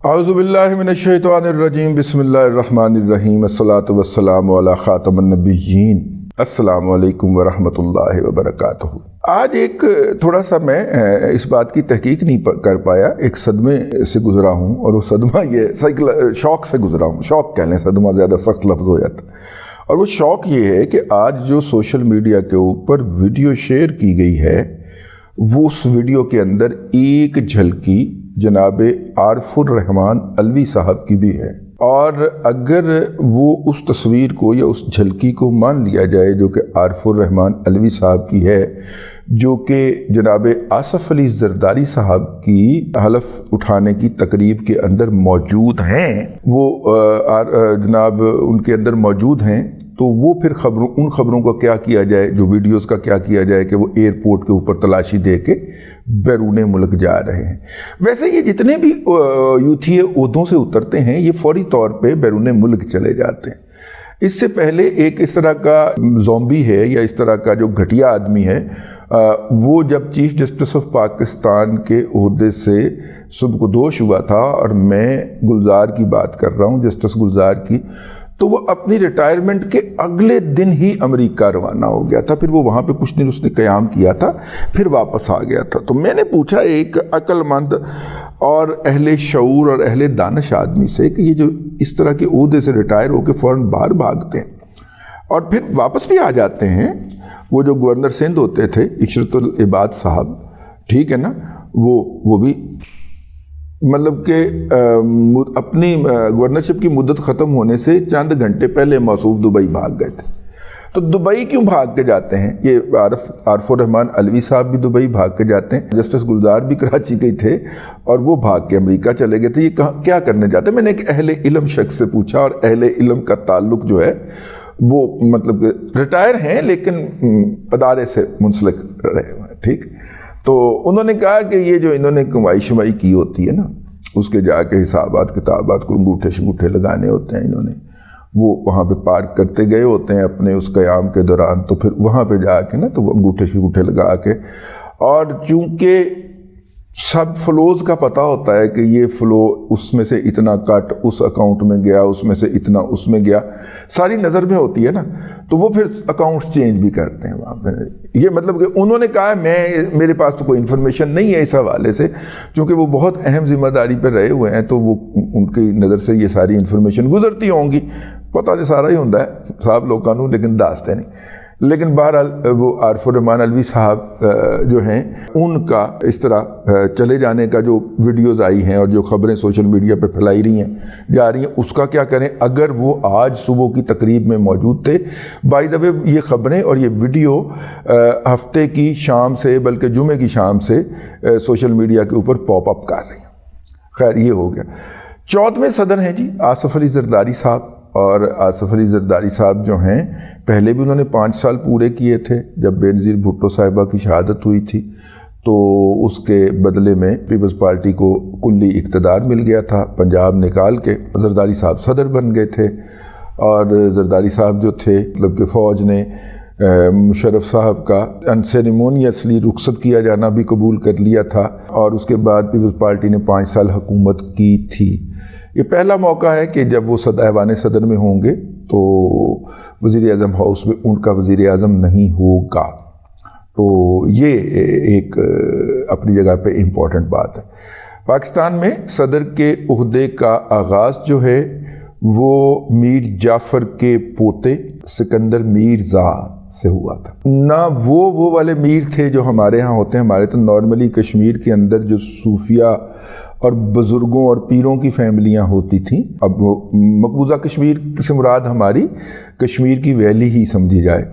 اعوذ باللہ من الشیطان الرجیم بسم اللہ الرحمن الرحیم الصلاۃ والسلام علی خاتم النبیین السلام علیکم ورحمۃ اللہ وبرکاتہ۔ آج ایک تھوڑا سا میں اس بات کی تحقیق نہیں کر پایا، ایک صدمے سے گزرا ہوں، اور وہ صدمہ یہ شوق سے گزرا ہوں، شوق کہہ لیں، صدمہ زیادہ سخت لفظ ہو جاتا، اور وہ شوق یہ ہے کہ آج جو سوشل میڈیا کے اوپر ویڈیو شیئر کی گئی ہے، وہ اس ویڈیو کے اندر ایک جھلکی جناب عارف الرحمان علوی صاحب کی بھی ہے، اور اگر وہ اس تصویر کو یا اس جھلکی کو مان لیا جائے جو کہ عارف الرحمان علوی صاحب کی ہے، جو کہ جناب آصف علی زرداری صاحب کی حلف اٹھانے کی تقریب کے اندر موجود ہیں، وہ جناب ان کے اندر موجود ہیں، تو وہ پھر ان خبروں کا کیا کیا جائے، جو ویڈیوز کا کیا کیا جائے کہ وہ ایئرپورٹ کے اوپر تلاشی دے کے بیرون ملک جا رہے ہیں۔ ویسے یہ جتنے بھی یوتھیے عہدوں سے اترتے ہیں، یہ فوری طور پہ بیرون ملک چلے جاتے ہیں۔ اس سے پہلے ایک اس طرح کا زومبی ہے یا اس طرح کا جو گھٹیا آدمی ہے، وہ جب چیف جسٹس آف پاکستان کے عہدے سے سبکدوش ہوا تھا، اور میں گلزار کی بات کر رہا ہوں، جسٹس گلزار کی، تو وہ اپنی ریٹائرمنٹ کے اگلے دن ہی امریکہ روانہ ہو گیا تھا۔ پھر وہ وہاں پہ کچھ دن اس نے قیام کیا تھا، پھر واپس آ گیا تھا۔ تو میں نے پوچھا ایک عقل مند اور اہل شعور اور اہل دانش آدمی سے کہ یہ جو اس طرح کے عہدے سے ریٹائر ہو کے فوراً باہر بھاگتے ہیں اور پھر واپس بھی آ جاتے ہیں، وہ جو گورنر سندھ ہوتے تھے عشرت العباد صاحب، ٹھیک ہے نا، وہ بھی مطلب کہ اپنی گورنرشپ کی مدت ختم ہونے سے چند گھنٹے پہلے موصوف دبئی بھاگ گئے تھے۔ تو دبئی کیوں بھاگ کے جاتے ہیں؟ یہ عارف الرحمان علوی صاحب بھی دبئی بھاگ کے جاتے ہیں، جسٹس گلزار بھی کراچی کے تھے، اور وہ بھاگ کے امریکہ چلے گئے تھے۔ یہ کیا کرنے جاتے ہیں؟ میں نے ایک اہل علم شخص سے پوچھا، اور اہل علم کا تعلق جو ہے وہ مطلب کہ ریٹائر ہیں لیکن ادارے سے منسلک رہے ہوئے ہیں، ٹھیک۔ تو انہوں نے کہا کہ یہ جو انہوں نے کمائی شمائی کی ہوتی ہے نا، اس کے جا کے حسابات کتابات کو انگوٹھے شنگوٹھے لگانے ہوتے ہیں، انہوں نے وہ وہاں پہ پارک کرتے گئے ہوتے ہیں اپنے اس قیام کے دوران، تو پھر وہاں پہ جا کے نا تو وہ انگوٹھے شنگوٹھے لگا کے، اور چونکہ سب فلوز کا پتہ ہوتا ہے کہ یہ فلو اس میں سے اتنا کٹ اس اکاؤنٹ میں گیا، اس میں سے اتنا اس میں گیا، ساری نظر میں ہوتی ہے نا، تو وہ پھر اکاؤنٹس چینج بھی کرتے ہیں وہاں پہ۔ یہ مطلب کہ انہوں نے کہا میرے پاس تو کوئی انفارمیشن نہیں ہے اس حوالے سے، چونکہ وہ بہت اہم ذمہ داری پہ رہے ہوئے ہیں، تو وہ ان کی نظر سے یہ ساری انفارمیشن گزرتی ہوں گی، پتہ تو سارا ہی ہوتا ہے صاحب لوگوں کو، لیکن داستے نہیں۔ لیکن بہرحال وہ عارف الرحمان علوی صاحب جو ہیں، ان کا اس طرح چلے جانے کا جو ویڈیوز آئی ہیں اور جو خبریں سوشل میڈیا پہ پھیلائی رہی ہیں جا رہی ہیں، اس کا کیا کریں؟ اگر وہ آج صبح کی تقریب میں موجود تھے، بائی دا وے یہ خبریں اور یہ ویڈیو ہفتے کی شام سے بلکہ جمعے کی شام سے سوشل میڈیا کے اوپر پاپ اپ کر رہی ہیں۔ خیر یہ ہو گیا۔ 14ویں صدر ہیں جی آصف علی زرداری صاحب، اور آصف علی زرداری صاحب جو ہیں، پہلے بھی انہوں نے 5 سال پورے کیے تھے جب بینظیر بھٹو صاحبہ کی شہادت ہوئی تھی، تو اس کے بدلے میں پیپلز پارٹی کو کلی اقتدار مل گیا تھا، پنجاب نکال کے زرداری صاحب صدر بن گئے تھے، اور زرداری صاحب جو تھے مطلب کہ فوج نے مشرف صاحب کا انسیریمونیسلی رخصت کیا جانا بھی قبول کر لیا تھا، اور اس کے بعد پیپلز پارٹی نے 5 سال حکومت کی تھی۔ یہ پہلا موقع ہے کہ جب وہ ایوان صدر میں ہوں گے تو وزیر اعظم ہاؤس میں ان کا وزیر اعظم نہیں ہوگا، تو یہ ایک اپنی جگہ پہ امپورٹنٹ بات ہے۔ پاکستان میں صدر کے عہدے کا آغاز جو ہے وہ میر جعفر کے پوتے سکندر میرزا سے ہوا تھا۔ نہ وہ والے میر تھے جو ہمارے ہاں ہوتے ہیں، ہمارے تو نارملی کشمیر کے اندر جو صوفیہ اور بزرگوں اور پیروں کی فیملیاں ہوتی تھیں، اب وہ مقبوضہ کشمیر سے مراد ہماری کشمیر کی ویلی ہی سمجھی جائے،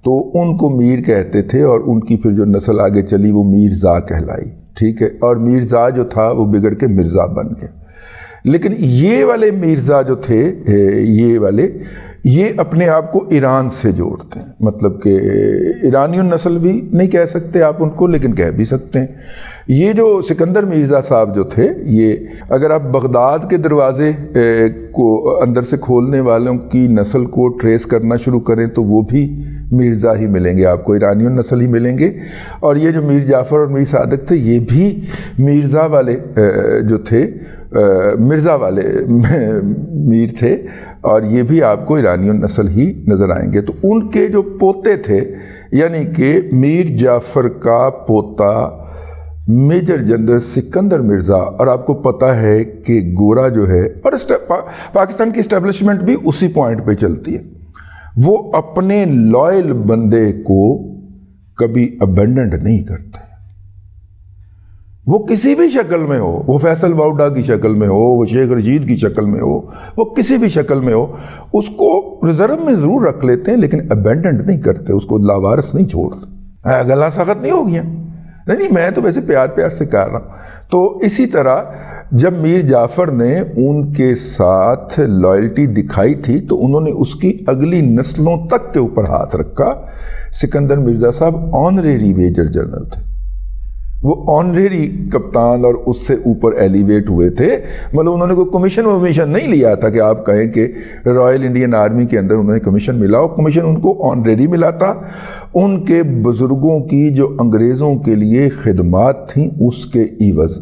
تو ان کو میر کہتے تھے، اور ان کی پھر جو نسل آگے چلی وہ میرزا کہلائی، ٹھیک ہے، اور میرزا جو تھا وہ بگڑ کے مرزا بن گیا۔ لیکن یہ والے میرزا جو تھے، یہ اپنے آپ کو ایران سے جوڑتے ہیں، مطلب کہ ایرانی النسل بھی نہیں کہہ سکتے آپ ان کو، لیکن کہہ بھی سکتے ہیں۔ یہ جو سکندر مرزا صاحب جو تھے، یہ اگر آپ بغداد کے دروازے کو اندر سے کھولنے والوں کی نسل کو ٹریس کرنا شروع کریں تو وہ بھی مرزا ہی ملیں گے آپ کو، ایرانی النسل ہی ملیں گے۔ اور یہ جو میر جعفر اور میر صادق تھے یہ بھی مرزا والے جو تھے، مرزا والے میر تھے، اور یہ بھی آپ کو ایرانی النسل ہی نظر آئیں گے۔ تو ان کے جو پوتے تھے، یعنی کہ میر جعفر کا پوتا میجر جنرل سکندر مرزا، اور آپ کو پتہ ہے کہ گورا جو ہے، اور پاکستان کی اسٹیبلشمنٹ بھی اسی پوائنٹ پہ چلتی ہے، وہ اپنے لائل بندے کو کبھی ابینڈنڈ نہیں کرتے، وہ کسی بھی شکل میں ہو، وہ فیصل واؤڈا کی شکل میں ہو، وہ شیخ رشید کی شکل میں ہو، وہ کسی بھی شکل میں ہو، اس کو ریزرو میں ضرور رکھ لیتے ہیں لیکن ابینڈنڈ نہیں کرتے، اس کو لاوارث نہیں چھوڑتے۔ گلا سخت نہیں ہو گیا؟ نہیں، میں تو ویسے پیار پیار سے کہہ رہا ہوں۔ تو اسی طرح جب میر جعفر نے ان کے ساتھ لائلٹی دکھائی تھی تو انہوں نے اس کی اگلی نسلوں تک کے اوپر ہاتھ رکھا۔ سکندر مرزا صاحب آنریری میجر جنرل تھے، وہ آنریری کپتان اور اس سے اوپر ایلیویٹ ہوئے تھے، مطلب انہوں نے کوئی کمیشن نہیں لیا تھا کہ آپ کہیں کہ رائل انڈین آرمی کے اندر انہوں نے کمیشن ملا ہو، کمیشن ان کو آنریری ملا تھا۔ ان کے بزرگوں کی جو انگریزوں کے لیے خدمات تھیں اس کے عوض۔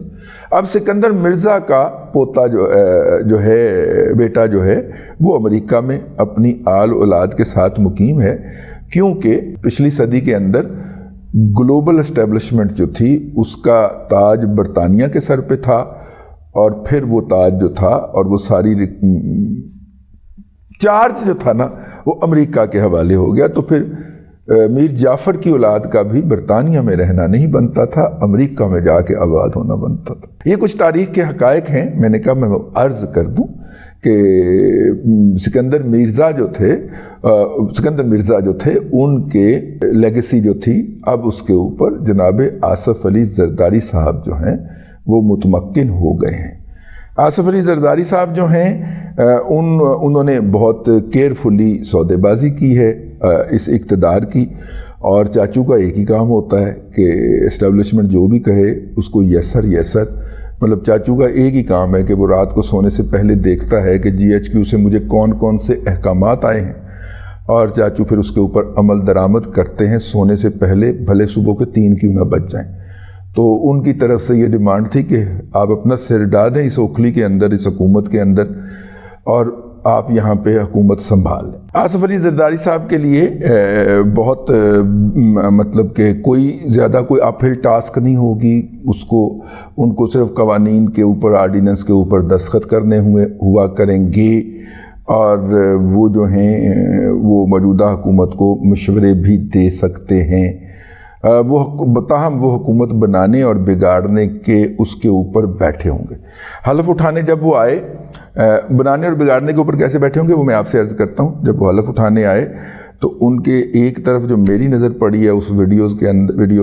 اب سکندر مرزا کا پوتا جو ہے بیٹا جو ہے وہ امریکہ میں اپنی آل اولاد کے ساتھ مقیم ہے، کیونکہ پچھلی صدی کے اندر گلوبل اسٹیبلشمنٹ جو تھی اس کا تاج برطانیہ کے سر پہ تھا، اور پھر وہ تاج جو تھا اور وہ ساری چارج جو تھا نا وہ امریکہ کے حوالے ہو گیا۔ تو پھر میر جعفر کی اولاد کا بھی برطانیہ میں رہنا نہیں بنتا تھا، امریکہ میں جا کے آباد ہونا بنتا تھا۔ یہ کچھ تاریخ کے حقائق ہیں، میں نے کہا میں عرض کر دوں کہ سکندر مرزا جو تھے ان کے لیگیسی جو تھی اب اس کے اوپر جناب آصف علی زرداری صاحب جو ہیں وہ متمکن ہو گئے ہیں۔ آصف علی زرداری صاحب جو ہیں انہوں نے بہت کیئرفلی سودے بازی کی ہے اس اقتدار کی، اور چاچو کا ایک ہی کام ہوتا ہے کہ اسٹیبلشمنٹ جو بھی کہے اس کو یسر مطلب چاچو کا ایک ہی کام ہے کہ وہ رات کو سونے سے پہلے دیکھتا ہے کہ جی ایچ کیو سے مجھے کون کون سے احکامات آئے ہیں، اور چاچو پھر اس کے اوپر عمل درآمد کرتے ہیں سونے سے پہلے، بھلے صبح کے 3 کیوں نہ بج جائیں۔ تو ان کی طرف سے یہ ڈیمانڈ تھی کہ آپ اپنا سر ڈال دیں اس اوکھلی کے اندر، اس حکومت کے اندر، اور آپ یہاں پہ حکومت سنبھال لیں۔ آصف علی زرداری صاحب کے لیے بہت مطلب کہ زیادہ کوئی اپ ہل ٹاسک نہیں ہوگی، ان کو صرف قوانین کے اوپر، آرڈیننس کے اوپر دستخط کرنے ہوا کریں گے، اور وہ جو ہیں وہ موجودہ حکومت کو مشورے بھی دے سکتے ہیں۔ تاہم وہ حکومت بنانے اور بگاڑنے کے اس کے اوپر بیٹھے ہوں گے۔ حلف اٹھانے جب وہ آئے، بنانے اور بگاڑنے کے اوپر کیسے بیٹھے ہوں گے وہ میں آپ سے عرض کرتا ہوں۔ جب وہ حلف اٹھانے آئے تو ان کے ایک طرف جو میری نظر پڑی ہے اس ویڈیو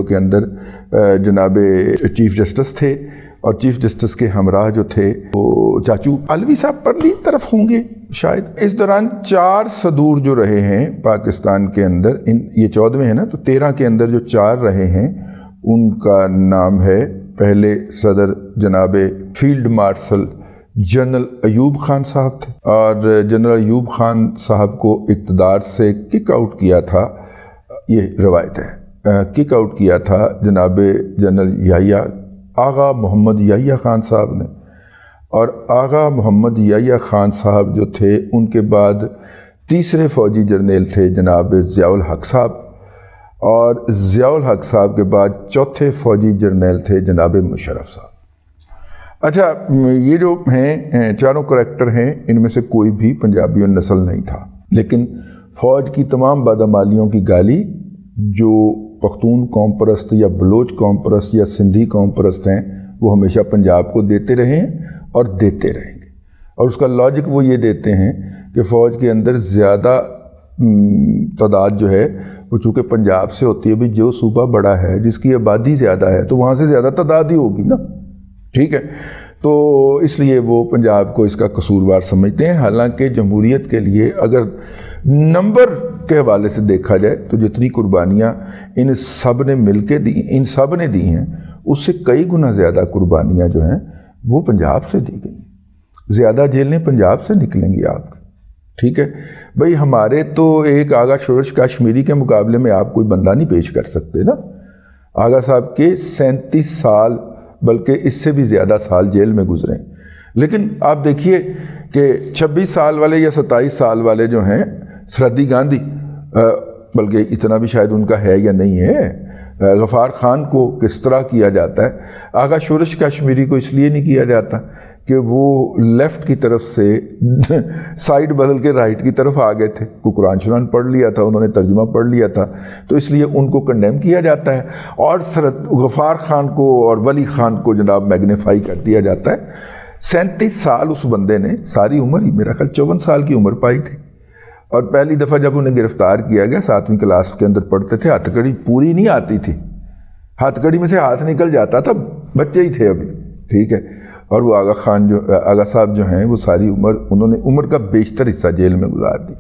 کے اندر جناب چیف جسٹس تھے، اور چیف جسٹس کے ہمراہ جو تھے وہ چاچو علوی صاحب پرلی طرف ہوں گے شاید۔ اس دوران 4 صدور جو رہے ہیں پاکستان کے اندر، یہ 14ویں ہیں نا، تو 13 کے اندر جو 4 رہے ہیں ان کا نام ہے، پہلے صدر جناب field marshal general Ayub Khan صاحب تھے، اور جنرل ایوب خان صاحب کو اقتدار سے کک آؤٹ کیا تھا، یہ روایت ہے، کک آؤٹ کیا تھا جناب جنرل آغا محمد یحییٰ خان صاحب نے۔ اور آغا محمد یحییٰ خان صاحب جو تھے ان کے بعد تیسرے فوجی جرنیل تھے جناب ضیاء الحق صاحب، اور ضیاء الحق صاحب کے بعد چوتھے فوجی جرنیل تھے جناب مشرف صاحب۔ اچھا، یہ جو ہیں 4 کریکٹر ہیں، ان میں سے کوئی بھی پنجابی النسل نہیں تھا، لیکن فوج کی تمام بادمالیوں کی گالی جو پختون قوم پرست یا بلوچ قوم پرست یا سندھی قوم پرست ہیں وہ ہمیشہ پنجاب کو دیتے رہے ہیں اور دیتے رہیں گے، اور اس کا لاجک وہ یہ دیتے ہیں کہ فوج کے اندر زیادہ تعداد جو ہے وہ چونکہ پنجاب سے ہوتی ہے، بھی جو صوبہ بڑا ہے جس کی آبادی زیادہ ہے تو وہاں سے زیادہ تعداد ہی ہوگی نا، ٹھیک ہے، تو اس لیے وہ پنجاب کو اس کا قصوروار سمجھتے ہیں۔ حالانکہ جمہوریت کے لیے اگر نمبر کے حوالے سے دیکھا جائے تو جتنی قربانیاں ان سب نے مل کے دی ہیں اس سے کئی گنا زیادہ قربانیاں جو ہیں وہ پنجاب سے دی گئی ہیں، زیادہ جیلیں پنجاب سے نکلیں گی آپ کی، ٹھیک ہے بھائی، ہمارے تو ایک آغا شورش کشمیری کے مقابلے میں آپ کوئی بندہ نہیں پیش کر سکتے نا. آغا صاحب کے 37 سال بلکہ اس سے بھی زیادہ سال جیل میں گزرے. لیکن آپ دیکھیے کہ 26 سال والے یا 27 سال والے جو ہیں، سرحدی گاندھی، بلکہ اتنا بھی شاید ان کا ہے یا نہیں ہے، غفار خان کو کس طرح کیا جاتا ہے. آغا شورش کشمیری کو اس لیے نہیں کیا جاتا کہ وہ لیفٹ کی طرف سے سائیڈ بدل کے رائٹ کی طرف آ گئے تھے. کو قرآن شران پڑھ لیا تھا، انہوں نے ترجمہ پڑھ لیا تھا، تو اس لیے ان کو کنڈیم کیا جاتا ہے. اور غفار خان کو اور ولی خان کو جناب میگنیفائی کر دیا جاتا ہے. 37 سال اس بندے نے، ساری عمر ہی میرا خیال 54 سال کی عمر پائی تھی. اور پہلی دفعہ جب انہیں گرفتار کیا گیا، 7ویں کلاس کے اندر پڑھتے تھے، ہتھ کڑی پوری نہیں آتی تھی، ہتھ کڑی میں سے ہاتھ نکل جاتا تھا، بچے ہی تھے ابھی. ٹھیک ہے. اور وہ آغا صاحب جو ہیں وہ ساری عمر، انہوں نے عمر کا بیشتر حصہ جیل میں گزار دی.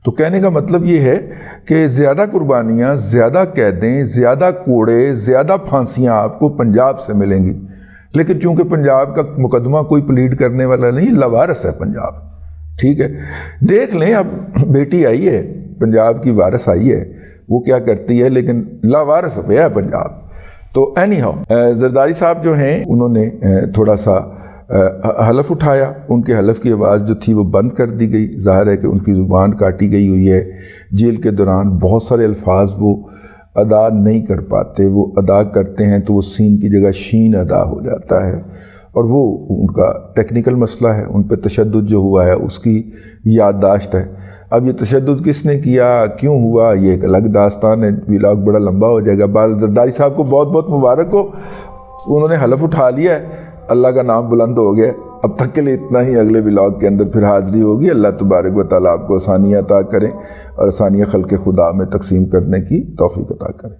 تو کہنے کا مطلب یہ ہے کہ زیادہ قربانیاں، زیادہ قیدیں، زیادہ کوڑے، زیادہ پھانسیاں آپ کو پنجاب سے ملیں گی. لیکن چونکہ پنجاب کا مقدمہ کوئی پلیڈ کرنے والا نہیں، لاوارث ہے پنجاب. ٹھیک ہے. دیکھ لیں، اب بیٹی آئی ہے پنجاب کی، وارث آئی ہے، وہ کیا کرتی ہے، لیکن لاوارث پہ ہے پنجاب. تو اینی ہاؤ، زرداری صاحب جو ہیں انہوں نے تھوڑا سا حلف اٹھایا. ان کے حلف کی آواز جو تھی وہ بند کر دی گئی. ظاہر ہے کہ ان کی زبان کاٹی گئی ہوئی ہے. جیل کے دوران بہت سارے الفاظ وہ ادا نہیں کر پاتے، وہ ادا کرتے ہیں تو وہ سین کی جگہ شین ادا ہو جاتا ہے، اور وہ ان کا ٹیکنیکل مسئلہ ہے. ان پہ تشدد جو ہوا ہے اس کی یادداشت ہے. اب یہ تشدد کس نے کیا، کیوں ہوا، یہ ایک الگ داستان ہے. ولاگ بڑا لمبا ہو جائے گا. زرداری صاحب کو بہت بہت مبارک ہو، انہوں نے حلف اٹھا لیا ہے، اللہ کا نام بلند ہو گیا. اب تک کے لیے اتنا ہی. اگلے ولاگ کے اندر پھر حاضری ہوگی. اللہ تبارک و تعالیٰ آپ کو آسانیاں عطا کریں اور آسانیاں خلق خدا میں تقسیم کرنے کی توفیق عطا کریں.